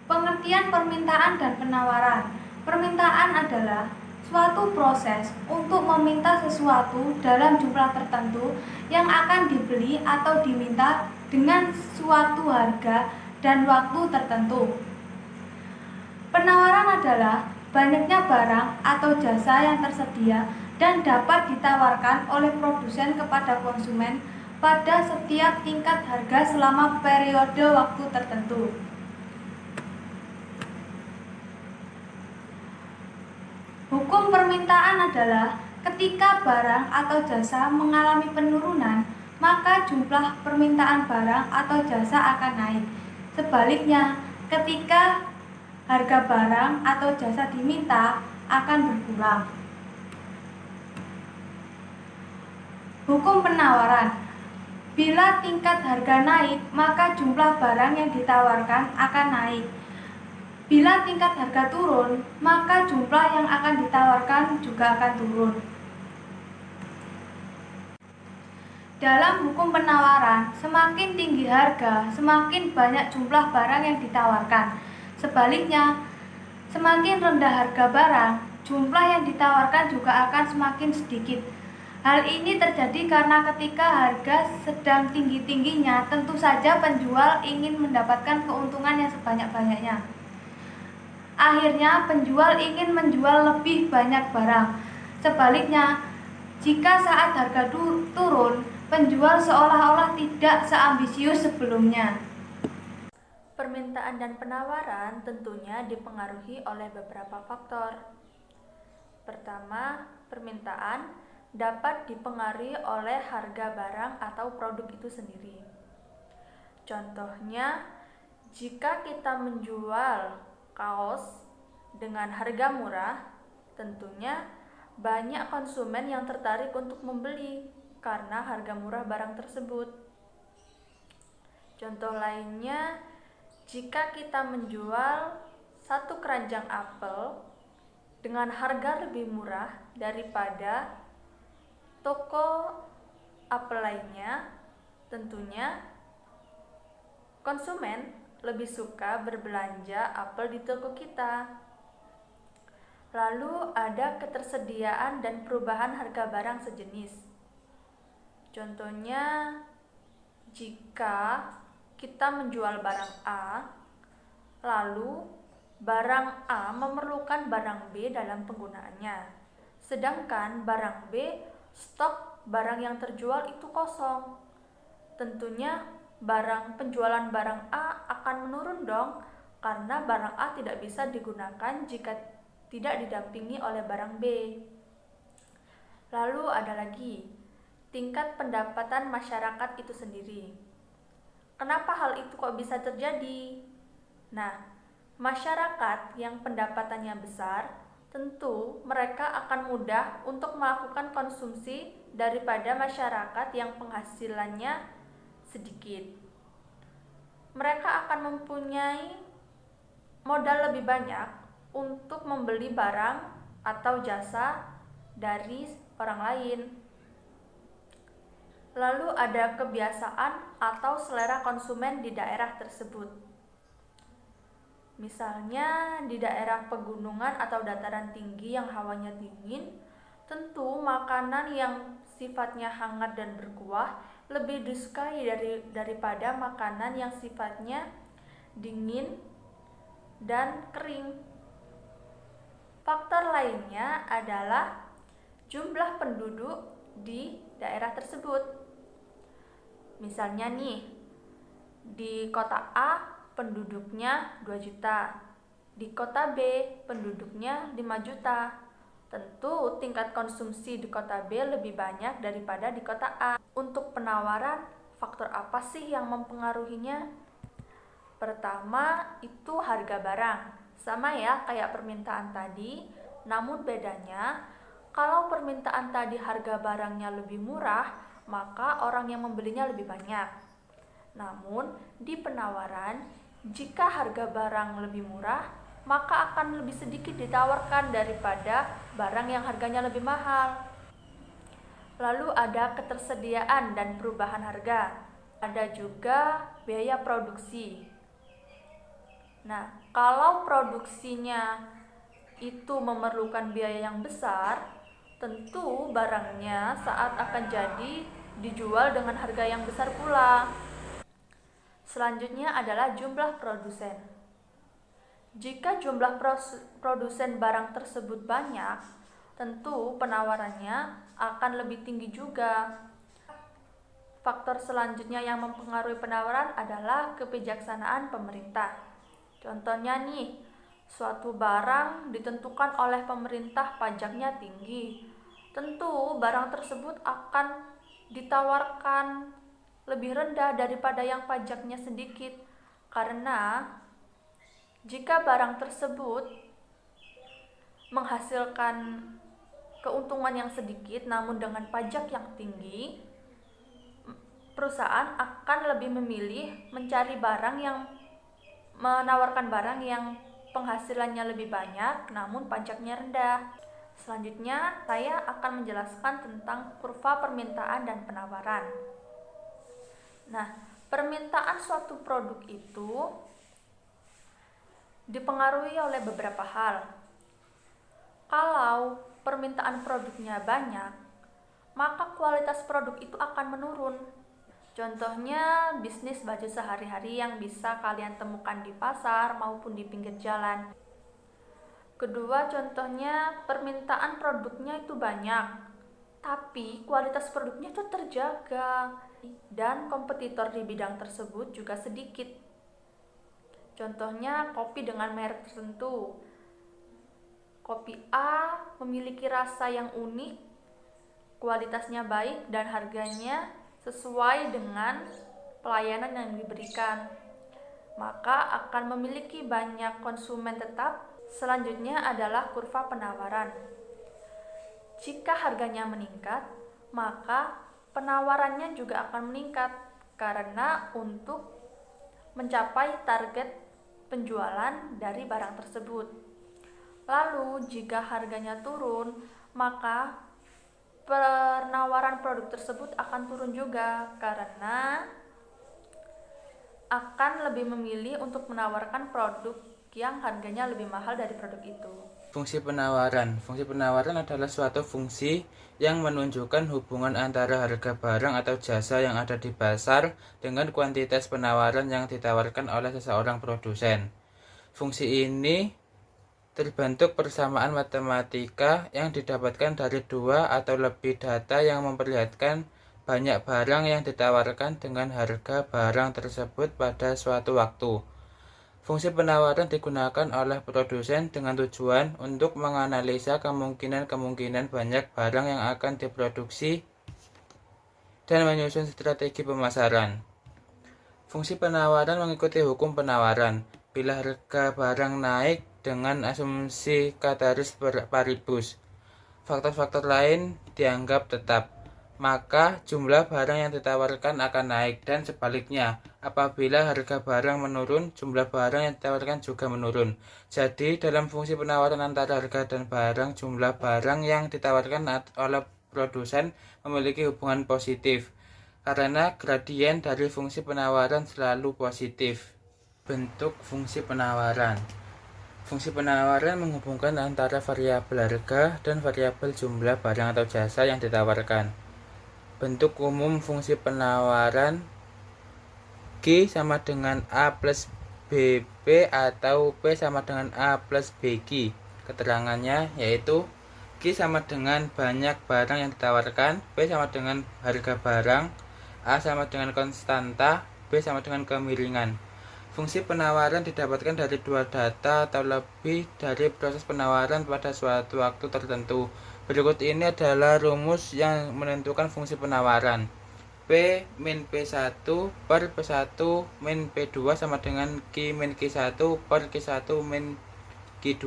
Pengertian permintaan dan penawaran. Permintaan adalah suatu proses untuk meminta sesuatu dalam jumlah tertentu yang akan dibeli atau diminta dengan suatu harga dan waktu tertentu. Penawaran adalah banyaknya barang atau jasa yang tersedia dan dapat ditawarkan oleh produsen kepada konsumen pada setiap tingkat harga selama periode waktu tertentu. Hukum permintaan adalah ketika barang atau jasa mengalami penurunan, maka jumlah permintaan barang atau jasa akan naik. Sebaliknya, ketika harga barang atau jasa diminta akan berkurang. Hukum penawaran. Bila tingkat harga naik, maka jumlah barang yang ditawarkan akan naik. Bila tingkat harga turun, maka jumlah yang akan ditawarkan juga akan turun. Dalam hukum penawaran, semakin tinggi harga, semakin banyak jumlah barang yang ditawarkan. Sebaliknya, semakin rendah harga barang, jumlah yang ditawarkan juga akan semakin sedikit. Hal ini terjadi karena ketika harga sedang tinggi-tingginya, tentu saja penjual ingin mendapatkan keuntungan yang sebanyak-banyaknya. Akhirnya penjual ingin menjual lebih banyak barang. Sebaliknya, jika saat harga turun, penjual seolah-olah tidak seambisius sebelumnya. Permintaan dan penawaran tentunya dipengaruhi oleh beberapa faktor. Pertama, permintaan dapat dipengaruhi oleh harga barang atau produk itu sendiri. Contohnya, jika kita menjual kaos dengan harga murah, tentunya banyak konsumen yang tertarik untuk membeli karena harga murah barang tersebut. Contoh lainnya, jika kita menjual satu keranjang apel dengan harga lebih murah daripada toko apel lainnya, tentunya konsumen lebih suka berbelanja apel di toko kita. Lalu ada ketersediaan dan perubahan harga barang sejenis. Contohnya, jika kita menjual barang A, lalu barang A memerlukan barang B dalam penggunaannya, sedangkan barang B stok barang yang terjual itu kosong. Tentunya penjualan barang A akan menurun dong, karena barang A tidak bisa digunakan jika tidak didampingi oleh barang B. Lalu ada lagi tingkat pendapatan masyarakat itu sendiri. Kenapa hal itu kok bisa terjadi? Nah, masyarakat yang pendapatannya besar, tentu mereka akan mudah untuk melakukan konsumsi daripada masyarakat yang penghasilannya sedikit. Mereka akan mempunyai modal lebih banyak untuk membeli barang atau jasa dari orang lain. Lalu ada kebiasaan atau selera konsumen di daerah tersebut. Misalnya di daerah pegunungan atau dataran tinggi yang hawanya dingin, tentu makanan yang sifatnya hangat dan berkuah lebih disukai daripada makanan yang sifatnya dingin dan kering. Faktor lainnya adalah jumlah penduduk di daerah tersebut. Misalnya nih, di kota A penduduknya 2 juta, di kota B penduduknya 5 juta. Tentu tingkat konsumsi di kota B lebih banyak daripada di kota A. Untuk penawaran, faktor apa sih yang mempengaruhinya? Pertama, itu harga barang. Sama ya kayak permintaan tadi, namun bedanya kalau permintaan tadi harga barangnya lebih murah, maka orang yang membelinya lebih banyak. Namun, di penawaran, jika harga barang lebih murah, maka akan lebih sedikit ditawarkan daripada barang yang harganya lebih mahal. Lalu ada ketersediaan dan perubahan harga. Ada juga biaya produksi. Nah, kalau produksinya itu memerlukan biaya yang besar, tentu barangnya saat akan jadi dijual dengan harga yang besar pula. Selanjutnya adalah jumlah produsen. Jika jumlah produsen barang tersebut banyak, tentu penawarannya akan lebih tinggi juga. Faktor selanjutnya yang mempengaruhi penawaran adalah kebijaksanaan pemerintah. Contohnya nih, suatu barang ditentukan oleh pemerintah pajaknya tinggi. Tentu barang tersebut akan ditawarkan lebih rendah daripada yang pajaknya sedikit. Karena jika barang tersebut menghasilkan keuntungan yang sedikit namun dengan pajak yang tinggi, perusahaan akan lebih memilih menawarkan barang yang penghasilannya lebih banyak namun pajaknya rendah. Selanjutnya, saya akan menjelaskan tentang kurva permintaan dan penawaran. Nah, permintaan suatu produk itu dipengaruhi oleh beberapa hal. Kalau permintaan produknya banyak, maka kualitas produk itu akan menurun. Contohnya bisnis baju sehari-hari yang bisa kalian temukan di pasar maupun di pinggir jalan. Kedua, contohnya permintaan produknya itu banyak, tapi kualitas produknya itu terjaga dan kompetitor di bidang tersebut juga sedikit. Contohnya kopi dengan merek tertentu. Kopi A memiliki rasa yang unik, kualitasnya baik dan harganya sesuai dengan pelayanan yang diberikan, maka akan memiliki banyak konsumen tetap. Selanjutnya adalah kurva penawaran. Jika harganya meningkat, maka penawarannya juga akan meningkat karena untuk mencapai target penjualan dari barang tersebut. Lalu, jika harganya turun, maka penawaran produk tersebut akan turun juga karena akan lebih memilih untuk menawarkan produk yang harganya lebih mahal dari produk itu. Fungsi penawaran. Fungsi penawaran adalah suatu fungsi yang menunjukkan hubungan antara harga barang atau jasa yang ada di pasar dengan kuantitas penawaran yang ditawarkan oleh seseorang produsen. Fungsi ini terbentuk persamaan matematika yang didapatkan dari dua atau lebih data yang memperlihatkan banyak barang yang ditawarkan dengan harga barang tersebut pada suatu waktu. Fungsi penawaran digunakan oleh produsen dengan tujuan untuk menganalisa kemungkinan-kemungkinan banyak barang yang akan diproduksi dan menyusun strategi pemasaran. Fungsi penawaran mengikuti hukum penawaran. Bila harga barang naik dengan asumsi ceteris paribus, faktor-faktor lain dianggap tetap, maka jumlah barang yang ditawarkan akan naik, dan sebaliknya, apabila harga barang menurun, jumlah barang yang ditawarkan juga menurun. Jadi, dalam fungsi penawaran antara harga dan barang, jumlah barang yang ditawarkan oleh produsen memiliki hubungan positif, karena gradien dari fungsi penawaran selalu positif. Bentuk fungsi penawaran. Fungsi penawaran menghubungkan antara variabel harga dan variabel jumlah barang atau jasa yang ditawarkan. Bentuk umum fungsi penawaran G sama dengan A plus BB atau P sama dengan A plus BQ. Keterangannya yaitu G sama dengan banyak barang yang ditawarkan, P sama dengan harga barang, A sama dengan konstanta, B sama dengan kemiringan. Fungsi penawaran didapatkan dari dua data atau lebih dari proses penawaran pada suatu waktu tertentu. Berikut ini adalah rumus yang menentukan fungsi penawaran. P min P1 per P1 min P2 sama dengan Q min Q1 per Q1 min Q2.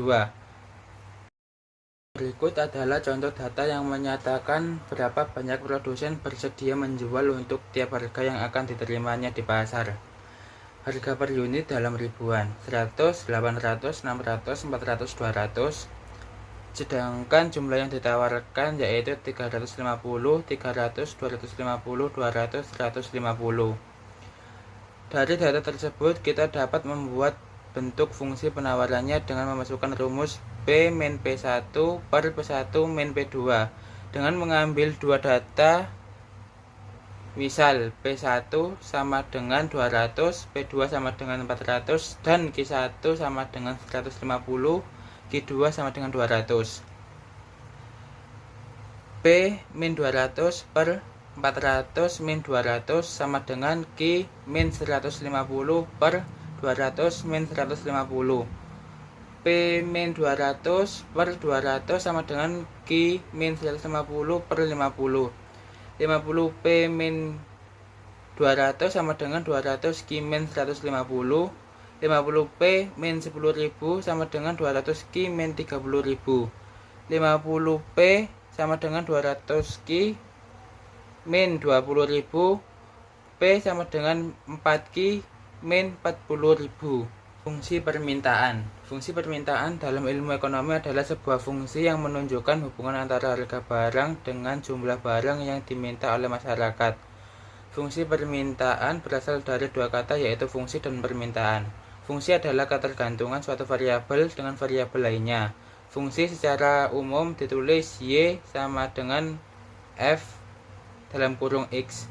Berikut adalah contoh data yang menyatakan berapa banyak produsen bersedia menjual untuk tiap harga yang akan diterimanya di pasar. Harga per unit dalam ribuan, 100, 800, 600, 400, 200. Sedangkan jumlah yang ditawarkan yaitu 350, 300, 250, 200, 150. Dari data tersebut kita dapat membuat bentuk fungsi penawarannya dengan memasukkan rumus P min P1 per P1 min P2 dengan mengambil dua data, misal P1 sama dengan 200, P2 sama dengan 400, dan Q1 sama dengan 150, Q2 sama dengan 200. P min 200 per 400 min 200 sama dengan Q min 150 per 200 min 150. P min 200 per 200 sama dengan Q min 150 per 50. 50 P min 200 sama dengan 200 Q min 150. 50 P min 10.000 sama dengan 200 Q min 30.000. 50 P sama dengan 200 Q min 20.000. P sama dengan 4 Q min 40.000. Fungsi permintaan. Fungsi permintaan dalam ilmu ekonomi adalah sebuah fungsi yang menunjukkan hubungan antara harga barang dengan jumlah barang yang diminta oleh masyarakat. Fungsi permintaan berasal dari dua kata, yaitu fungsi dan permintaan. Fungsi adalah ketergantungan suatu variabel dengan variabel lainnya. Fungsi secara umum ditulis Y sama dengan F dalam kurung X.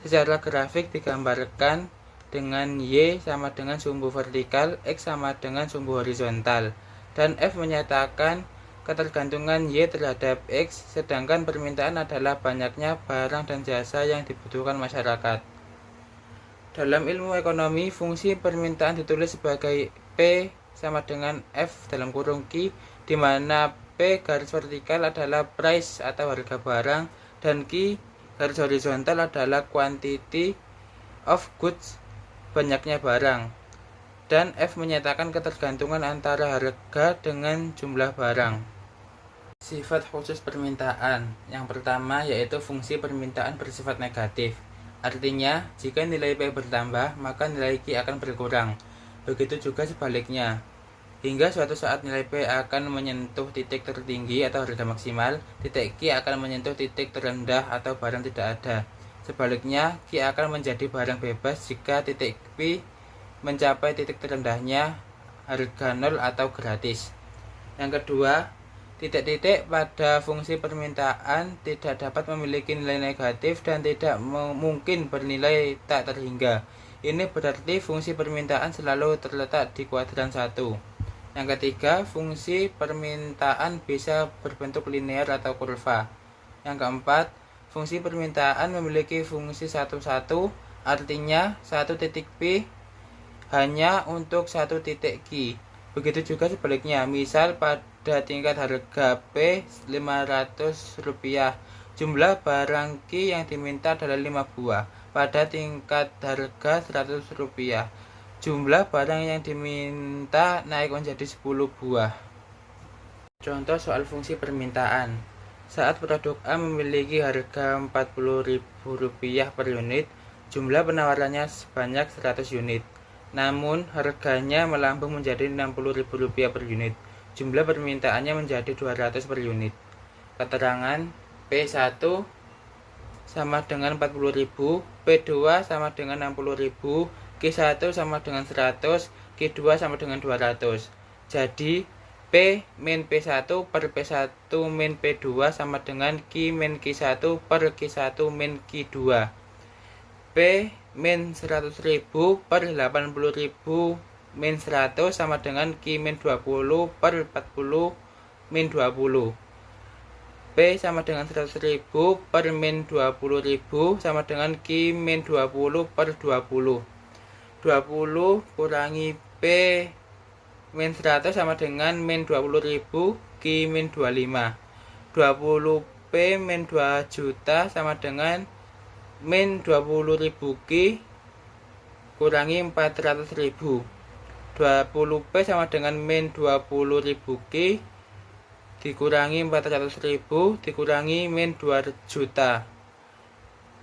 Secara grafik digambarkan dengan Y sama dengan sumbu vertikal, X sama dengan sumbu horizontal, dan F menyatakan ketergantungan Y terhadap X, sedangkan permintaan adalah banyaknya barang dan jasa yang dibutuhkan masyarakat. Dalam ilmu ekonomi, fungsi permintaan ditulis sebagai P sama dengan F dalam kurung Q, di mana P garis vertikal adalah price atau harga barang, dan Q garis horizontal adalah quantity of goods, banyaknya barang, dan F menyatakan ketergantungan antara harga dengan jumlah barang. Sifat khusus permintaan. Yang pertama yaitu fungsi permintaan bersifat negatif. Artinya, jika nilai P bertambah, maka nilai Q akan berkurang. Begitu juga sebaliknya. Hingga suatu saat nilai P akan menyentuh titik tertinggi atau harga maksimal, titik Q akan menyentuh titik terendah atau barang tidak ada. Sebaliknya, Q akan menjadi barang bebas jika titik P mencapai titik terendahnya, harga nol atau gratis. Yang kedua, titik-titik pada fungsi permintaan tidak dapat memiliki nilai negatif dan tidak mungkin bernilai tak terhingga. Ini berarti fungsi permintaan selalu terletak di kuadran 1. Yang ketiga, fungsi permintaan bisa berbentuk linear atau kurva. Yang keempat, fungsi permintaan memiliki fungsi 1-1, artinya satu titik P hanya untuk satu titik Q. Begitu juga sebaliknya, misal pada tingkat harga P Rp500, jumlah barang Q yang diminta adalah 5 buah. Pada tingkat harga Rp100, jumlah barang yang diminta naik menjadi 10 buah. Contoh soal fungsi permintaan. Saat produk A memiliki harga Rp40.000 per unit, jumlah penawarannya sebanyak 100 unit. Namun, harganya melambung menjadi Rp60.000 per unit. Jumlah permintaannya menjadi 200 per unit. Keterangan P1 sama dengan 40.000, P2 sama dengan 60.000, Q1 sama dengan 100, Q2 sama dengan 200. Jadi, P min P1 per P1 min P2 sama dengan Q min Q1 per Q1 min Q2. P min 100.000 per 80.000 min 100 sama dengan Q min 20 per 40 min 20. P sama dengan 100.000 per min 20.000 sama dengan Q min 20 per 20. 20 kurangi P min 100 sama dengan min 20.000 Q min 25. 20 P min 2 juta sama dengan min 20.000 Q kurangi 400.000. 20 P sama dengan min 20.000 Q dikurangi 400.000 dikurangi min 2 juta.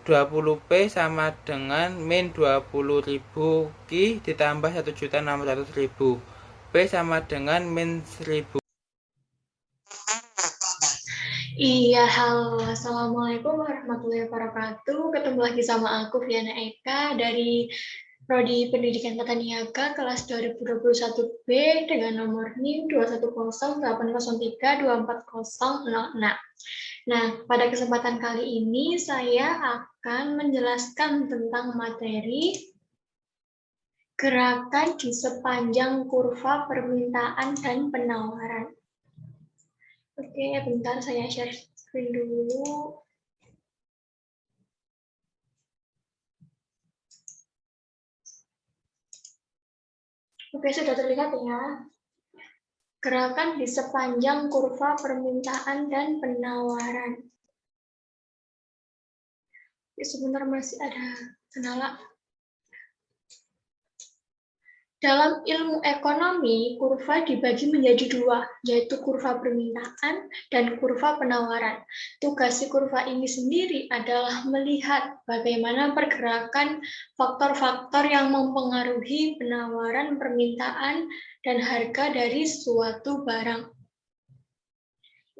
20P sama dengan min 20.000 Ki ditambah 1.600.000. P sama dengan min 1.000. Iya, halo. Assalamualaikum warahmatullahi wabarakatuh. Ketemu lagi sama aku, Viana Eka, dari Prodi Pendidikan Tata Niaga kelas 2021B dengan nomor NIM 21080324006. Nah, pada kesempatan kali ini saya akan menjelaskan tentang materi gerakan di sepanjang kurva permintaan dan penawaran. Oke, bentar saya share screen dulu. Oke, sudah terlihat ya. Gerakan di sepanjang kurva permintaan dan penawaran. Sebentar, masih ada kendala. Dalam ilmu ekonomi, kurva dibagi menjadi dua, yaitu kurva permintaan dan kurva penawaran. Tugas si kurva ini sendiri adalah melihat bagaimana pergerakan faktor-faktor yang mempengaruhi penawaran, permintaan, dan harga dari suatu barang.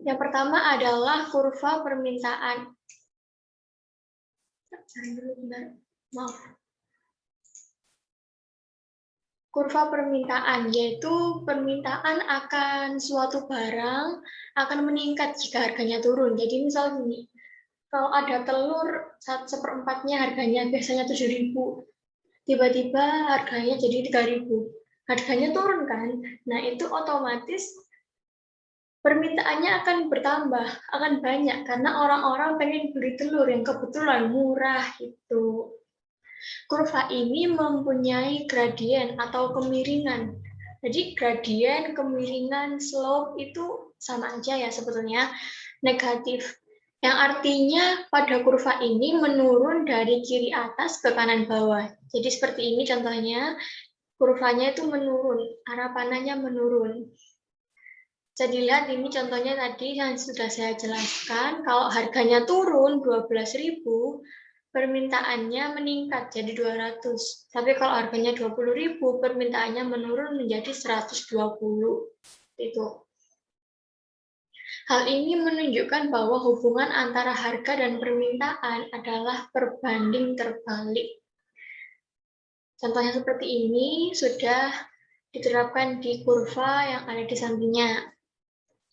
Yang pertama adalah kurva permintaan. Kurva permintaan, yaitu permintaan akan suatu barang akan meningkat jika harganya turun. Jadi misal gini, kalau ada telur 1/4-nya harganya biasanya 7.000, tiba-tiba harganya jadi 3.000, harganya turun kan? Nah itu otomatis permintaannya akan bertambah, akan banyak, karena orang-orang pengen beli telur yang kebetulan murah gitu. Kurva ini mempunyai gradien atau kemiringan. Jadi gradien, kemiringan, slope itu sama aja ya sebetulnya, negatif. Yang artinya pada kurva ini menurun dari kiri atas ke kanan bawah. Jadi seperti ini contohnya, kurvanya itu menurun, arah panahnya menurun. Jadi lihat ini contohnya tadi yang sudah saya jelaskan, kalau harganya turun 12.000, permintaannya meningkat jadi 200. Tapi kalau harganya 20.000, permintaannya menurun menjadi 120. Itu. Hal ini menunjukkan bahwa hubungan antara harga dan permintaan adalah berbanding terbalik. Contohnya seperti ini sudah diterapkan di kurva yang ada di sampingnya.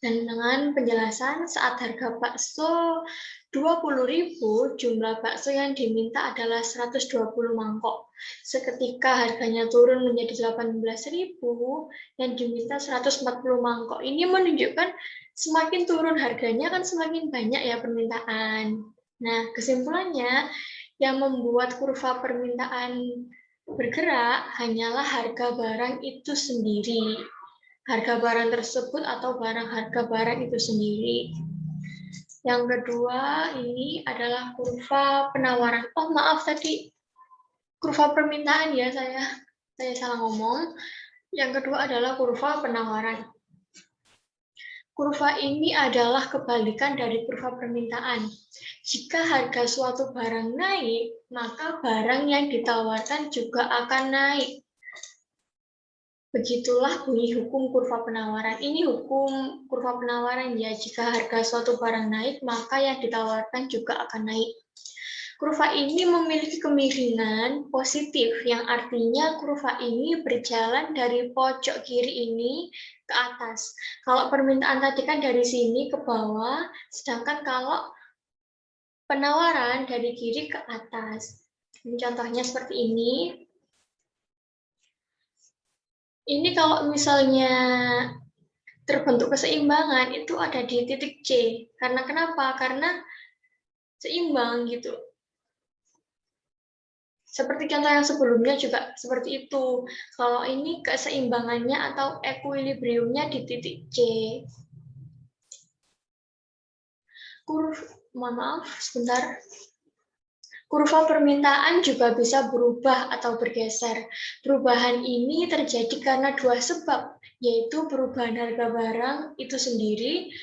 Dan dengan penjelasan saat harga bakso 20.000, jumlah bakso yang diminta adalah 120 mangkok. Seketika harganya turun menjadi 18.000, yang diminta 140 mangkok. Ini menunjukkan semakin turun harganya kan semakin banyak ya permintaan. Nah, kesimpulannya yang membuat kurva permintaan bergerak hanyalah harga barang itu sendiri. Harga barang tersebut atau harga barang itu sendiri. Yang kedua ini adalah kurva penawaran. Oh maaf tadi kurva permintaan ya, saya salah ngomong. Yang kedua adalah kurva penawaran. Kurva ini adalah kebalikan dari kurva permintaan. Jika harga suatu barang naik, maka barang yang ditawarkan juga akan naik. Begitulah bunyi hukum kurva penawaran. Ini hukum kurva penawaran ya, jika harga suatu barang naik, maka yang ditawarkan juga akan naik. Kurva ini memiliki kemiringan positif, yang artinya kurva ini berjalan dari pojok kiri ini ke atas. Kalau permintaan tadi kan dari sini ke bawah, sedangkan kalau penawaran dari kiri ke atas. Ini contohnya seperti ini. Ini kalau misalnya terbentuk keseimbangan itu ada di titik C. Karena kenapa? Karena seimbang gitu. Seperti contoh yang sebelumnya juga seperti itu. Kalau ini keseimbangannya atau equilibriumnya di titik C. Mohon maaf, sebentar. Kurva permintaan juga bisa berubah atau bergeser. Perubahan ini terjadi karena dua sebab, yaitu perubahan harga barang itu sendiri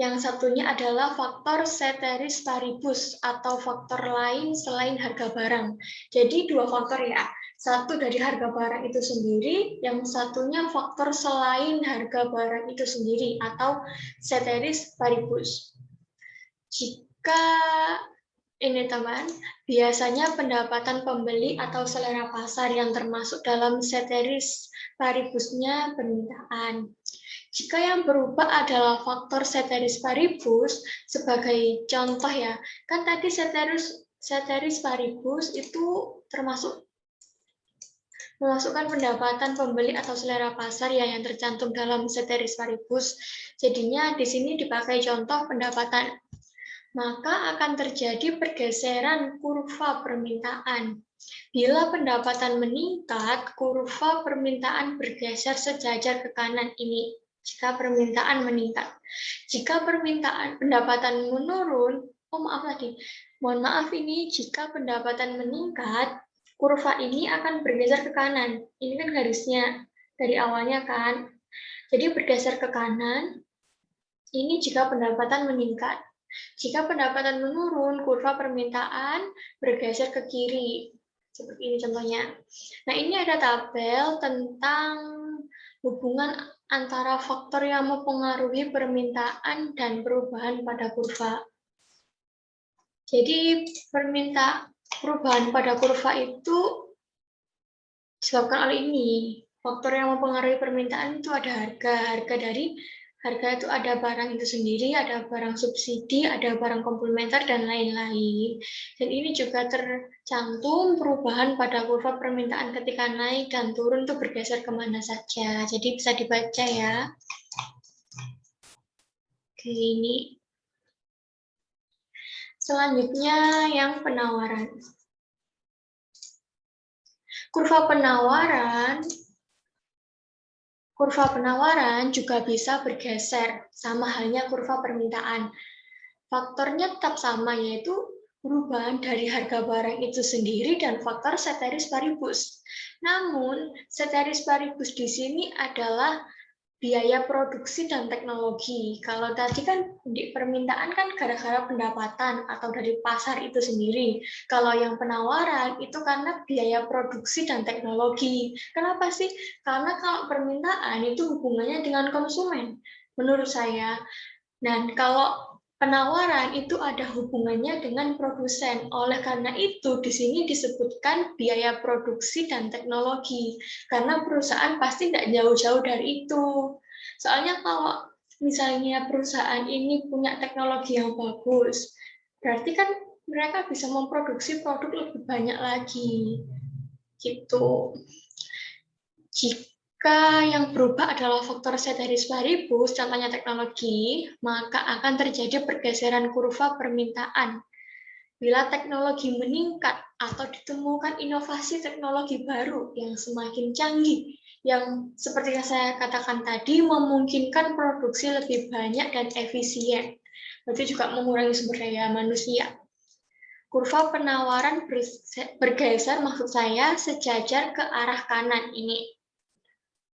Yang satunya adalah faktor ceteris paribus atau faktor lain selain harga barang. Jadi dua faktor ya. Satu dari harga barang itu sendiri, yang satunya faktor selain harga barang itu sendiri atau ceteris paribus. Jika ini teman, biasanya pendapatan pembeli atau selera pasar yang termasuk dalam ceteris paribusnya permintaan. Jika yang berubah adalah faktor ceteris paribus, sebagai contoh ya, kan tadi ceteris paribus itu memasukkan pendapatan pembeli atau selera pasar ya yang tercantum dalam ceteris paribus. Jadinya di sini dipakai contoh pendapatan. Maka akan terjadi pergeseran kurva permintaan. Bila pendapatan meningkat, kurva permintaan bergeser sejajar ke kanan ini. Jika permintaan meningkat. Jika pendapatan menurun, mohon maaf ini, jika pendapatan meningkat, kurva ini akan bergeser ke kanan. Ini kan garisnya dari awalnya kan. Jadi bergeser ke kanan, ini jika pendapatan meningkat. Jika pendapatan menurun, kurva permintaan bergeser ke kiri. Seperti ini contohnya. Nah, ini ada tabel tentang hubungan antara faktor yang mempengaruhi permintaan dan perubahan pada kurva. Jadi, perubahan pada kurva itu disebabkan oleh ini. Faktor yang mempengaruhi permintaan itu ada harga itu ada barang itu sendiri, ada barang subsidi, ada barang komplementer, dan lain-lain. Dan ini juga tercantum perubahan pada kurva permintaan ketika naik dan turun itu bergeser kemana saja. Jadi bisa dibaca ya. Oke, ini. Selanjutnya yang penawaran. Kurva penawaran juga bisa bergeser, sama halnya kurva permintaan. Faktornya tetap sama, yaitu perubahan dari harga barang itu sendiri dan faktor ceteris paribus. Namun, ceteris paribus di sini adalah biaya produksi dan teknologi. Kalau tadi kan di permintaan kan gara-gara pendapatan atau dari pasar itu sendiri. Kalau yang penawaran itu karena biaya produksi dan teknologi. Kenapa sih? Karena kalau permintaan itu hubungannya dengan konsumen, menurut saya. Dan kalau penawaran itu ada hubungannya dengan produsen. Oleh karena itu, di sini disebutkan biaya produksi dan teknologi. Karena perusahaan pasti tidak jauh-jauh dari itu. Soalnya kalau misalnya perusahaan ini punya teknologi yang bagus, berarti kan mereka bisa memproduksi produk lebih banyak lagi. Gitu. Jika yang berubah adalah faktor ceteris paribus, contohnya teknologi, maka akan terjadi pergeseran kurva permintaan. Bila teknologi meningkat atau ditemukan inovasi teknologi baru yang semakin canggih, yang seperti yang saya katakan tadi, memungkinkan produksi lebih banyak dan efisien. Berarti juga mengurangi sumber daya manusia. Kurva penawaran bergeser, maksud saya, sejajar ke arah kanan ini.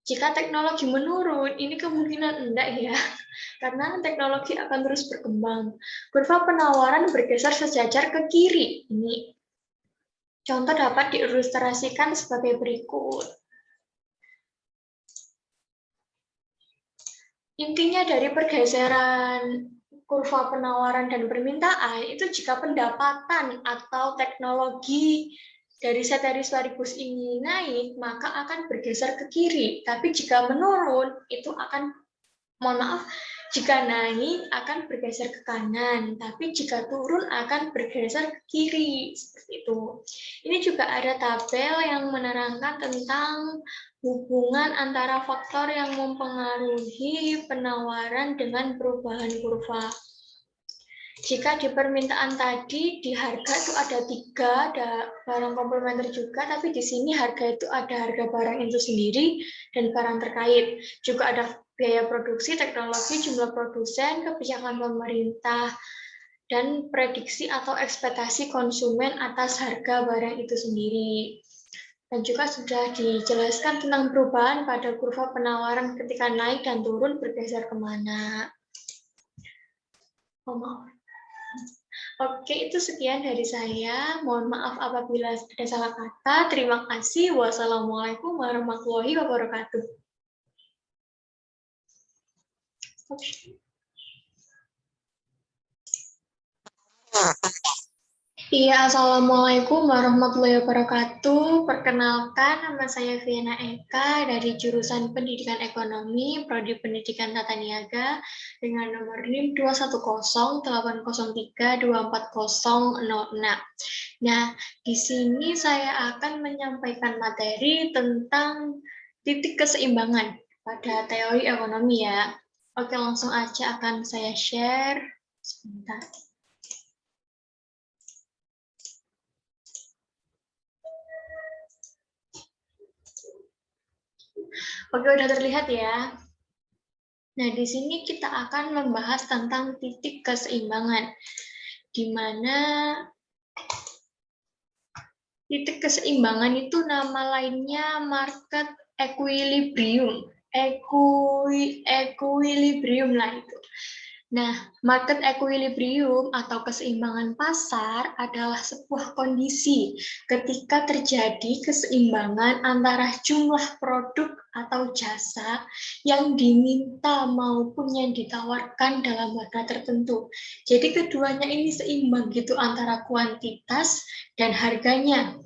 Jika teknologi menurun, ini kemungkinan enggak ya, karena teknologi akan terus berkembang. Kurva penawaran bergeser sejajar ke kiri. Ini contoh dapat diilustrasikan sebagai berikut. Intinya dari pergeseran kurva penawaran dan permintaan itu jika pendapatan atau teknologi dari ceteris paribus ini naik, maka akan bergeser ke kiri. Tapi jika menurun, itu akan, mohon maaf, jika naik akan bergeser ke kanan. Tapi jika turun akan bergeser ke kiri. Seperti itu. Ini juga ada tabel yang menerangkan tentang hubungan antara faktor yang mempengaruhi penawaran dengan perubahan kurva. Jika di permintaan tadi, di harga itu ada 3, ada barang komplementer juga, tapi di sini harga itu ada harga barang itu sendiri dan barang terkait. Juga ada biaya produksi, teknologi, jumlah produsen, kebijakan pemerintah, dan prediksi atau ekspektasi konsumen atas harga barang itu sendiri. Dan juga sudah dijelaskan tentang perubahan pada kurva penawaran ketika naik dan turun bergeser kemana. Oh, maaf. Oke, itu sekian dari saya. Mohon maaf apabila ada salah kata. Terima kasih. Wassalamualaikum warahmatullahi wabarakatuh. Oke. Iya, Assalamualaikum warahmatullahi wabarakatuh. Perkenalkan, nama saya Viana Eka dari jurusan Pendidikan Ekonomi, Prodi Pendidikan Tata Niaga, dengan nomor NIM 21080324006. Nah, di sini saya akan menyampaikan materi tentang titik keseimbangan pada teori ekonomi ya. Oke, langsung aja akan saya share. Sebentar. Oke, udah terlihat ya. Nah, di sini kita akan membahas tentang titik keseimbangan, di mana titik keseimbangan itu nama lainnya market equilibrium. Equilibrium lah itu. Nah, market equilibrium atau keseimbangan pasar adalah sebuah kondisi ketika terjadi keseimbangan antara jumlah produk atau jasa yang diminta maupun yang ditawarkan dalam harga tertentu. Jadi keduanya ini seimbang gitu antara kuantitas dan harganya.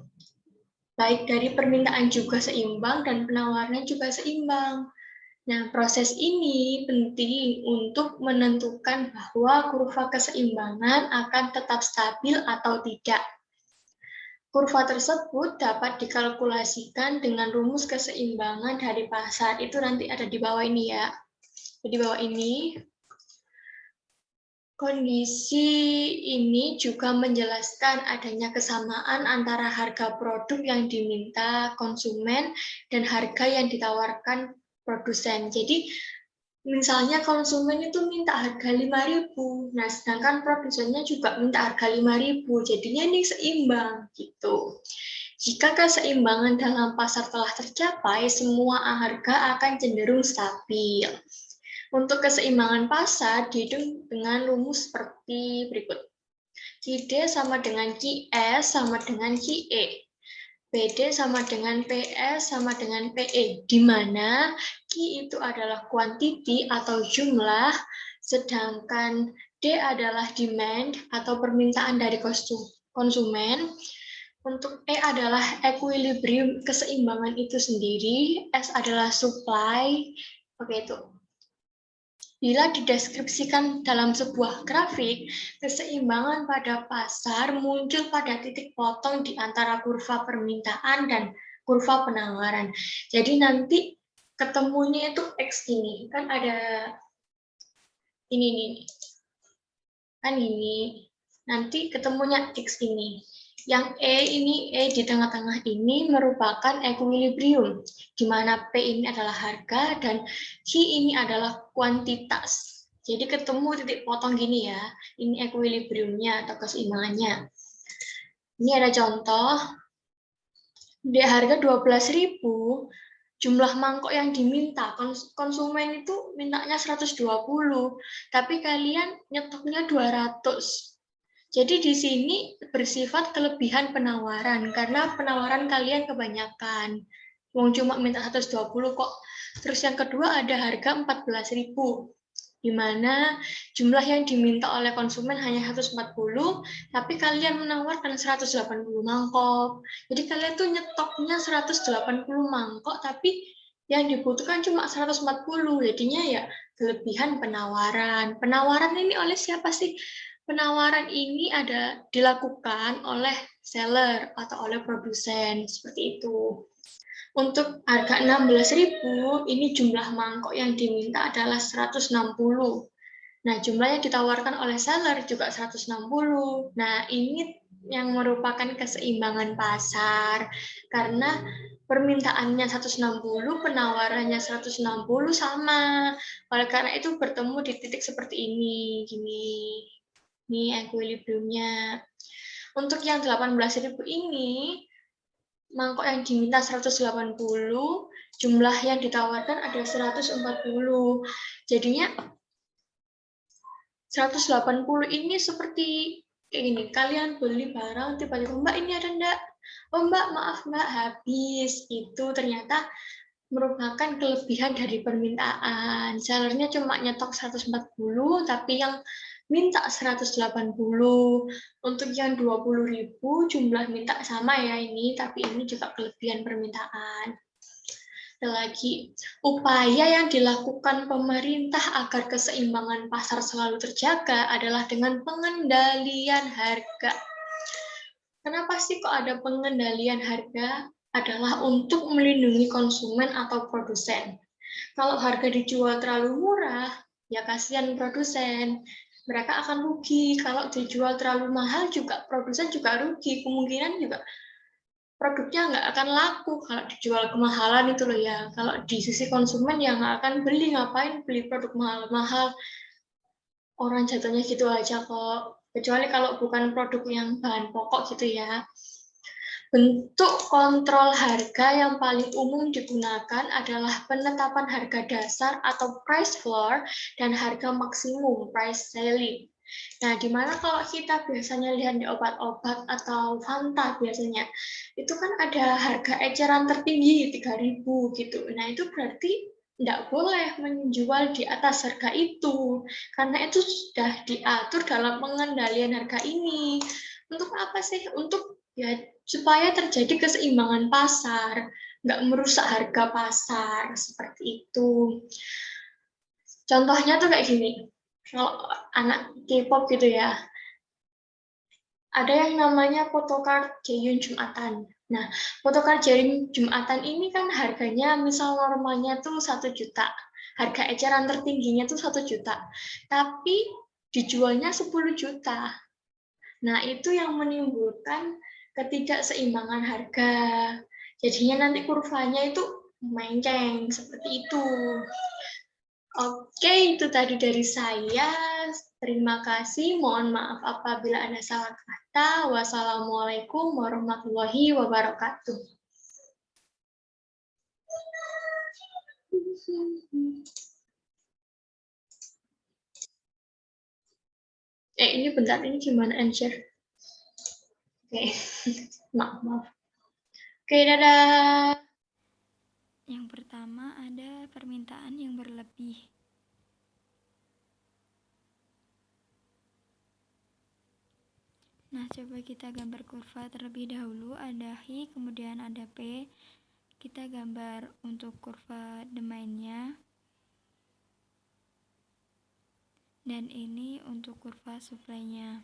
Baik dari permintaan juga seimbang dan penawarannya juga seimbang. Nah, proses ini penting untuk menentukan bahwa kurva keseimbangan akan tetap stabil atau tidak. Kurva tersebut dapat dikalkulasikan dengan rumus keseimbangan dari pasar. Itu nanti ada di bawah ini ya. Di bawah ini. Kondisi ini juga menjelaskan adanya kesamaan antara harga produk yang diminta konsumen dan harga yang ditawarkan produsen. Jadi misalnya konsumen itu minta harga 5.000, nah sedangkan produsennya juga minta harga 5.000, jadinya ini seimbang gitu. Jika keseimbangan dalam pasar telah tercapai, semua harga akan cenderung stabil. Untuk keseimbangan pasar dihitung dengan rumus seperti berikut. QD sama dengan QS sama dengan QE. PD sama dengan PS sama dengan PE, di mana Q itu adalah quantity atau jumlah, sedangkan D adalah demand atau permintaan dari konsumen. Untuk E adalah equilibrium, keseimbangan itu sendiri, S adalah supply. Oke, itu. Bila dideskripsikan dalam sebuah grafik, keseimbangan pada pasar muncul pada titik potong di antara kurva permintaan dan kurva penawaran. Jadi nanti ketemunya itu X ini, kan ada ini nih. Kan ini. Nanti ketemunya X ini. Yang E di tengah-tengah ini merupakan equilibrium, di mana P ini adalah harga dan Q ini adalah kuantitas. Jadi ketemu titik potong gini ya, ini equilibriumnya atau keseimbangannya. Ini ada contoh, di harga 12.000, jumlah mangkok yang diminta, konsumen itu mintanya 120, tapi kalian nyetoknya 200. Jadi di sini bersifat kelebihan penawaran, karena penawaran kalian kebanyakan. Wong cuma minta 120 kok. Terus yang kedua ada harga 14.000, di mana jumlah yang diminta oleh konsumen hanya 140, tapi kalian menawarkan 180 mangkok. Jadi kalian tuh nyetoknya 180 mangkok, tapi yang dibutuhkan cuma 140. Jadinya ya kelebihan penawaran. Penawaran ini oleh siapa sih? Penawaran ini dilakukan oleh seller atau oleh produsen, seperti itu. Untuk harga 16.000, ini jumlah mangkok yang diminta adalah 160. Nah, jumlah yang ditawarkan oleh seller juga 160. Nah, ini yang merupakan keseimbangan pasar, karena permintaannya 160, penawarannya 160 sama. Oleh karena itu bertemu di titik seperti ini, gini. Ini equilibriumnya. Untuk yang 18.000 ini, mangkok yang diminta 180, jumlah yang ditawarkan ada 140. Jadinya 180 ini seperti ini, kalian beli barang tiba-tiba, Mbak ini ada enggak? Oh Mbak, maaf Mbak, habis. Itu ternyata merupakan kelebihan dari permintaan. Sellernya cuma nyetok 140, tapi yang minta 180. Untuk yang 20.000 jumlah minta sama ya ini, tapi ini juga kelebihan permintaan. Lagi, upaya yang dilakukan pemerintah agar keseimbangan pasar selalu terjaga adalah dengan pengendalian harga. Kenapa sih kok ada pengendalian harga? Adalah untuk melindungi konsumen atau produsen. Kalau harga dijual terlalu murah, ya kasihan produsen. Mereka akan rugi. Kalau dijual terlalu mahal juga produsen juga rugi. Kemungkinan juga produknya nggak akan laku kalau dijual kemahalan itu loh ya. Kalau di sisi konsumen ya nggak akan beli, ngapain beli produk mahal-mahal. Orang jatuhnya gitu aja kok. Kecuali kalau bukan produk yang bahan pokok gitu ya. Bentuk kontrol harga yang paling umum digunakan adalah penetapan harga dasar atau price floor dan harga maksimum price ceiling. Nah, di mana kalau kita biasanya lihat di obat-obat atau Fanta biasanya, itu kan ada harga eceran tertinggi 3.000 gitu. Nah, itu berarti tidak boleh menjual di atas harga itu, karena itu sudah diatur dalam pengendalian harga ini. Untuk apa sih? Untuk ya supaya terjadi keseimbangan pasar, nggak merusak harga pasar, seperti itu. Contohnya tuh kayak gini, kalau anak K-pop gitu ya, ada yang namanya photocard Jaehyun Jumatan. Nah, photocard Jaehyun Jumatan ini kan harganya misal normalnya tuh 1 juta, harga eceran tertingginya tuh 1 juta, tapi dijualnya 10 juta. Nah, itu yang menimbulkan ketidakseimbangan harga. Jadinya nanti kurvanya itu menceng seperti itu. Oke, itu tadi dari saya. Terima kasih. Mohon maaf apabila ada salah kata. Wassalamualaikum warahmatullahi wabarakatuh. Ini bentar, ini gimana answer? Oke, maaf. Oke, dadah. Yang pertama ada permintaan yang berlebih. Nah, coba kita gambar kurva terlebih dahulu, ada Hi, kemudian ada P. Kita gambar untuk kurva domainnya. Dan ini untuk kurva supply-nya.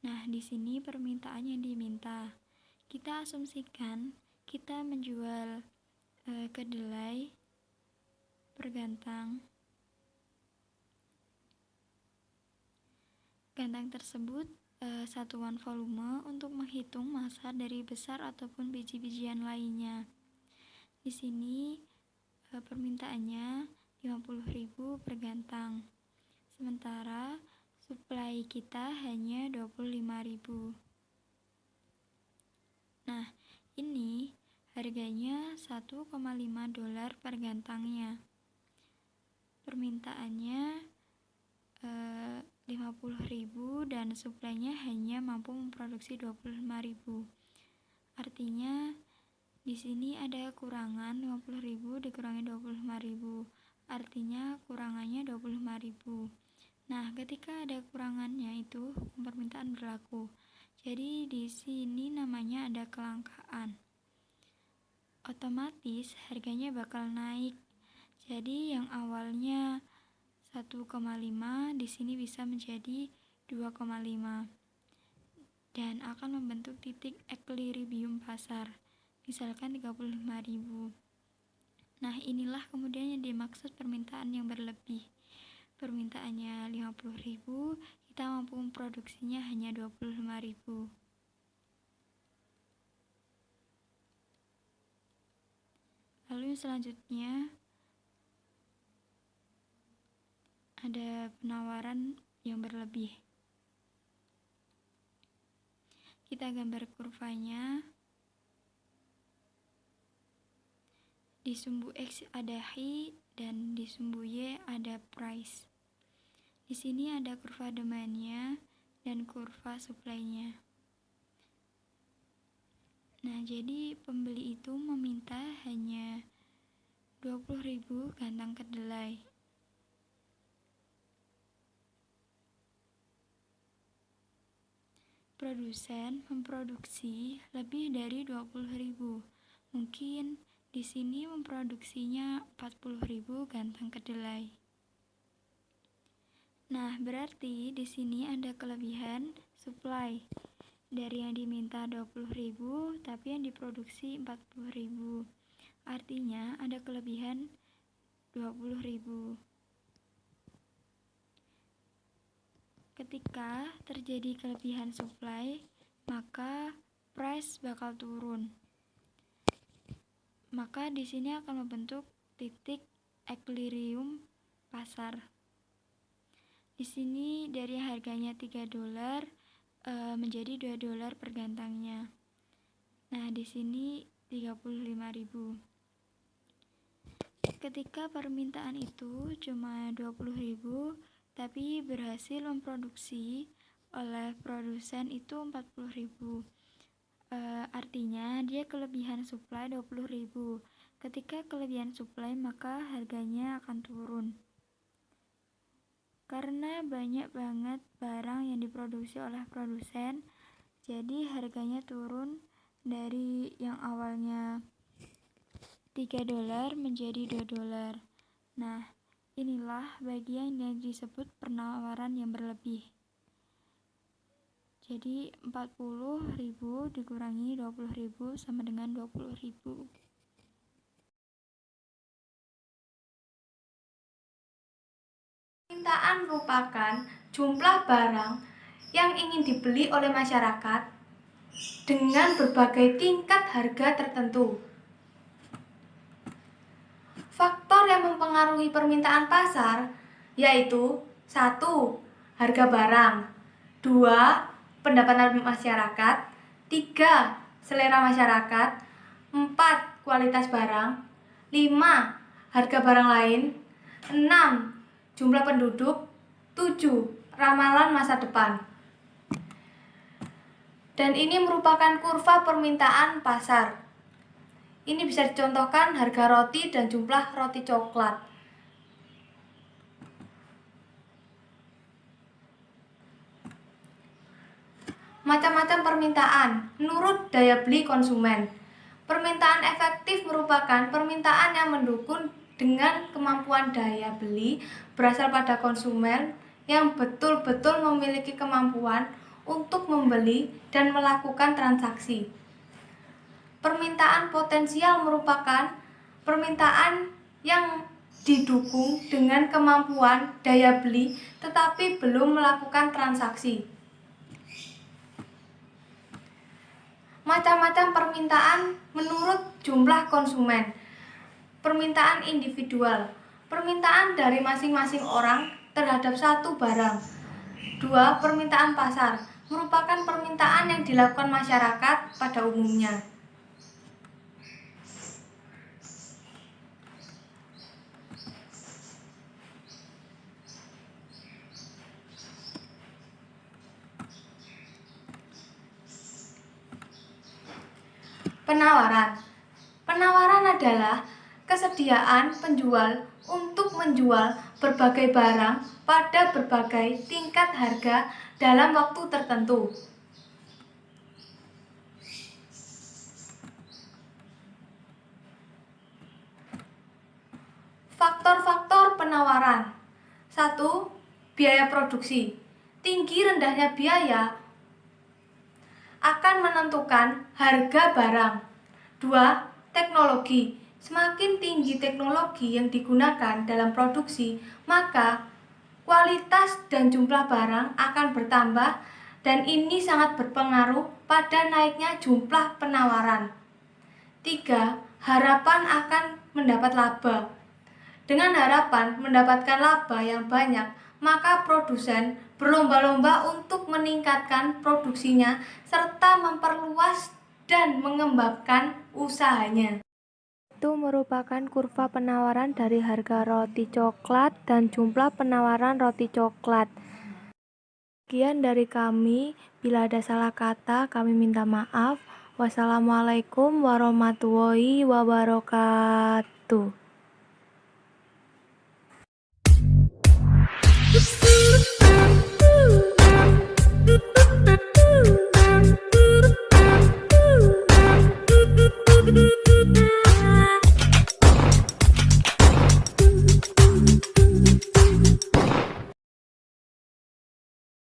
Nah, di sini permintaan yang diminta. Kita asumsikan kita menjual kedelai bergantang. Gantang tersebut satuan volume untuk menghitung massa dari besar ataupun biji-bijian lainnya. Di sini permintaannya 50.000 per gantang. Sementara supply kita hanya 25.000. Nah, ini harganya $1,5 per gantangnya. Permintaannya 50.000 dan suplainya hanya mampu memproduksi 25.000. Artinya di sini ada kurangan 50.000 dikurangi 25.000. Artinya kurangannya 25.000. Nah, ketika ada kurangannya itu hukum permintaan berlaku. Jadi di sini namanya ada kelangkaan. Otomatis harganya bakal naik. Jadi yang awalnya 1,5 di sini bisa menjadi 2,5 dan akan membentuk titik equilibrium pasar, misalkan 35.000. Nah, inilah kemudian yang dimaksud permintaan yang berlebih. Permintaannya 50.000, kita mampu memproduksinya hanya 25.000. Lalu selanjutnya ada penawaran yang berlebih. Kita gambar kurvanya. Di sumbu X ada Hi dan di sumbu Y ada price. Di sini ada kurva demand-nya dan kurva supply-nya. Nah, jadi pembeli itu meminta hanya 20.000 kantong kedelai. Produsen memproduksi lebih dari 20.000. Mungkin di sini memproduksinya 40.000 kantong kedelai. Nah, berarti di sini ada kelebihan supply. Dari yang diminta 20.000 tapi yang diproduksi 40.000. Artinya ada kelebihan 20.000. Ketika terjadi kelebihan supply, maka price bakal turun. Maka di sini akan membentuk titik equilibrium pasar. Di sini dari harganya $3 menjadi $2 per gantangnya. Nah, di sini 35.000. Ketika permintaan itu cuma 20.000, tapi berhasil memproduksi oleh produsen itu 40.000. Artinya dia kelebihan supply 20.000. Ketika kelebihan supply, maka harganya akan turun. Karena banyak banget barang yang diproduksi oleh produsen, jadi harganya turun dari yang awalnya $3 menjadi $2. Nah, inilah bagian yang disebut penawaran yang berlebih. Jadi 40.000 dikurangi 20.000 sama dengan 20.000. Permintaan merupakan jumlah barang yang ingin dibeli oleh masyarakat dengan berbagai tingkat harga tertentu. Faktor yang mempengaruhi permintaan pasar yaitu 1. Harga barang, 2. Pendapatan masyarakat, 3. Selera masyarakat, 4. Kualitas barang, 5. Harga barang lain, 6. Jumlah penduduk, 7. Ramalan masa depan. Dan ini merupakan kurva permintaan pasar. Ini bisa dicontohkan harga roti dan jumlah roti coklat. Macam-macam permintaan menurut daya beli konsumen. Permintaan efektif merupakan permintaan yang mendukung dengan kemampuan daya beli berasal pada konsumen yang betul-betul memiliki kemampuan untuk membeli dan melakukan transaksi. Permintaan potensial merupakan permintaan yang didukung dengan kemampuan daya beli tetapi belum melakukan transaksi. Macam-macam permintaan menurut jumlah konsumen. Permintaan individual, permintaan dari masing-masing orang terhadap satu barang. 2. Permintaan pasar, merupakan permintaan yang dilakukan masyarakat pada umumnya. Penawaran. Penawaran adalah kesediaan penjual untuk menjual berbagai barang pada berbagai tingkat harga dalam waktu tertentu. Faktor-faktor penawaran. 1. Biaya produksi. Tinggi rendahnya biaya akan menentukan harga barang. 2. Teknologi. Semakin tinggi teknologi yang digunakan dalam produksi, maka kualitas dan jumlah barang akan bertambah dan ini sangat berpengaruh pada naiknya jumlah penawaran. 3. Harapan akan mendapat laba. Dengan harapan mendapatkan laba yang banyak, maka produsen berlomba-lomba untuk meningkatkan produksinya serta memperluas dan mengembangkan usahanya. itu merupakan kurva penawaran dari harga roti coklat dan jumlah penawaran roti coklat. Sekian dari kami, bila ada salah kata kami minta maaf. Wassalamualaikum warahmatullahi wabarakatuh.